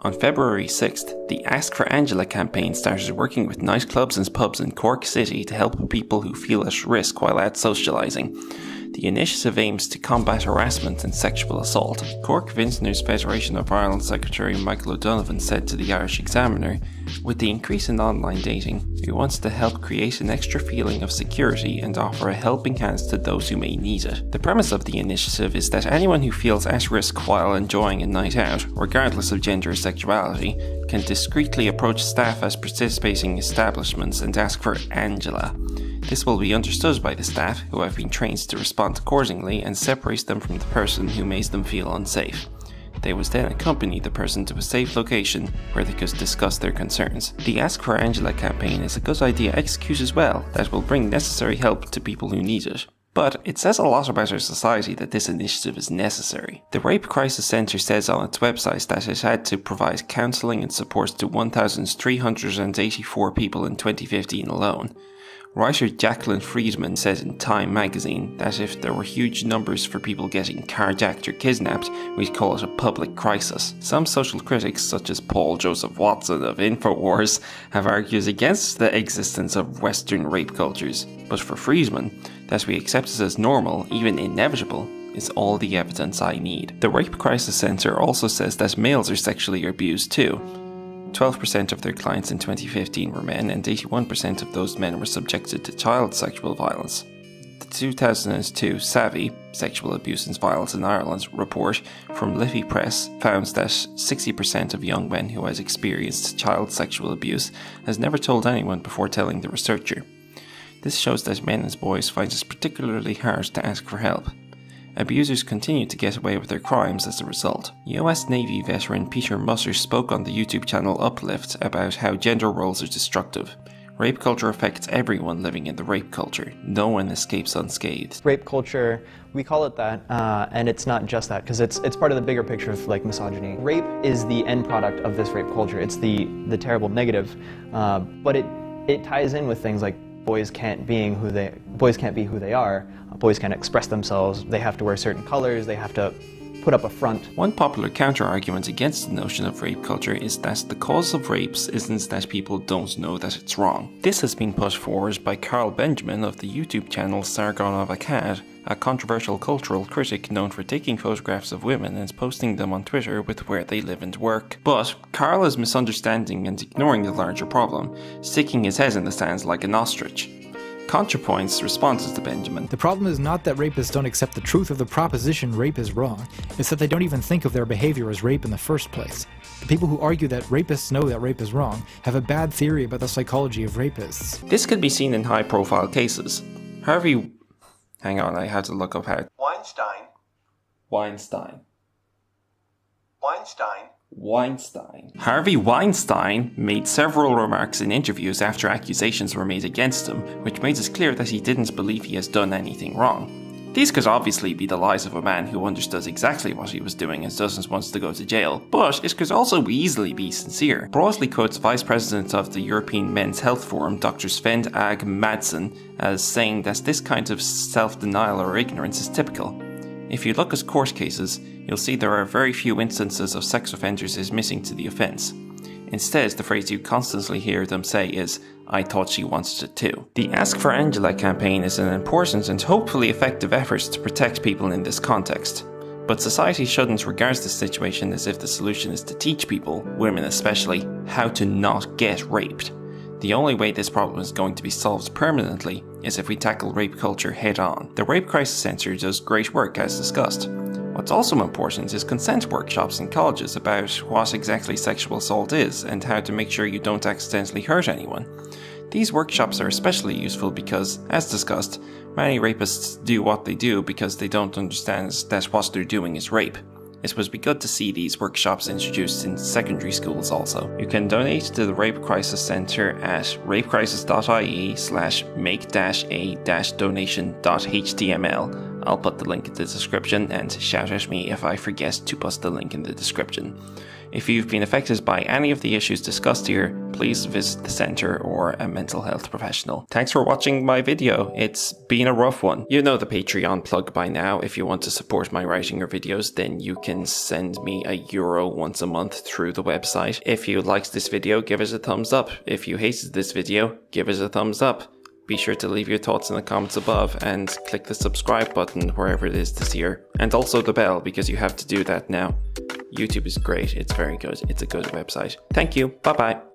On February 6th, the Ask for Angela campaign started working with nightclubs and pubs in Cork City to help people who feel at risk while out socialising. The initiative aims to combat harassment and sexual assault. Cork Vintners Federation of Ireland Secretary Michael O'Donovan said to the Irish Examiner, "With the increase in online dating, we want to help create an extra feeling of security and offer a helping hand to those who may need it. The premise of the initiative is that anyone who feels at risk while enjoying a night out, regardless of gender or sexuality, can discreetly approach staff at participating establishments and ask for Angela. This will be understood by the staff, who have been trained to respond accordingly, and separates them from the person who makes them feel unsafe. They will then accompany the person to a safe location where they could discuss their concerns." The Ask for Angela campaign is a good idea executed well that will bring necessary help to people who need it. But it says a lot about our society that this initiative is necessary. The Rape Crisis Centre says on its website that it had to provide counselling and support to 1,384 people in 2015 alone. Writer Jacqueline Friedman said in Time magazine that if there were huge numbers for people getting carjacked or kidnapped, we'd call it a public crisis. Some social critics, such as Paul Joseph Watson of InfoWars, have argued against the existence of Western rape cultures. But for Friedman, that we accept it as normal, even inevitable, is all the evidence I need. The Rape Crisis Centre also says that males are sexually abused too. 12% of their clients in 2015 were men, and 81% of those men were subjected to child sexual violence. The 2002 Savvy, Sexual Abuse and Violence in Ireland report from Liffey Press found that 60% of young men who has experienced child sexual abuse has never told anyone before telling the researcher. This shows that men and boys find it particularly hard to ask for help. Abusers continue to get away with their crimes as a result. US Navy veteran Peter Musser spoke on the YouTube channel Uplift about how gender roles are destructive. Rape culture affects everyone living in the rape culture. No one escapes unscathed. Rape culture, we call it that, and it's not just that, because it's part of the bigger picture of like misogyny. Rape is the end product of this rape culture. It's the terrible negative, but it ties in with things like boys can't be who they are. Boys can't express themselves. They have to wear certain colors. They have to put up a front. One popular counter-argument against the notion of rape culture is that the cause of rapes isn't that people don't know that it's wrong. This has been put forward by Carl Benjamin of the YouTube channel Sargon of Akkad, a controversial cultural critic known for taking photographs of women and posting them on Twitter with where they live and work. But Carl is misunderstanding and ignoring the larger problem, sticking his head in the sands like an ostrich. ContraPoints responds to Benjamin. The problem is not that rapists don't accept the truth of the proposition rape is wrong, it's that they don't even think of their behavior as rape in the first place. The people who argue that rapists know that rape is wrong have a bad theory about the psychology of rapists. This could be seen in high-profile cases. Hang on, I had to look up how... Weinstein. Harvey Weinstein made several remarks in interviews after accusations were made against him, which made it clear that he didn't believe he has done anything wrong. These could obviously be the lies of a man who understood exactly what he was doing and doesn't want to go to jail, but it could also easily be sincere. Broadly quotes Vice President of the European Men's Health Forum, Dr. Sven Ag Madsen, as saying that this kind of self-denial or ignorance is typical. If you look at court cases, you'll see there are very few instances of sex offenders admitting to the offence. Instead, the phrase you constantly hear them say is, "I thought she wanted it too." The Ask for Angela campaign is an important and hopefully effective effort to protect people in this context. But society shouldn't regard this situation as if the solution is to teach people, women especially, how to not get raped. The only way this problem is going to be solved permanently is if we tackle rape culture head on. The Rape Crisis Centre does great work as discussed. What's also important is consent workshops in colleges about what exactly sexual assault is and how to make sure you don't accidentally hurt anyone. These workshops are especially useful because, as discussed, many rapists do what they do because they don't understand that what they're doing is rape. It would be good to see these workshops introduced in secondary schools also. You can donate to the Rape Crisis Centre at rapecrisis.ie/make-a-donation.html. I'll put the link in the description, and shout at me if I forget to post the link in the description. If you've been affected by any of the issues discussed here, please visit the centre or a mental health professional. Thanks for watching my video. It's been a rough one. You know the Patreon plug by now. If you want to support my writing or videos, then you can send me €1 once a month through the website. If you liked this video, give it a thumbs up. If you hated this video, give it a thumbs up. Be sure to leave your thoughts in the comments above and click the subscribe button wherever it is this year. And also the bell, because you have to do that now. YouTube is great. It's very good. It's a good website. Thank you. Bye bye.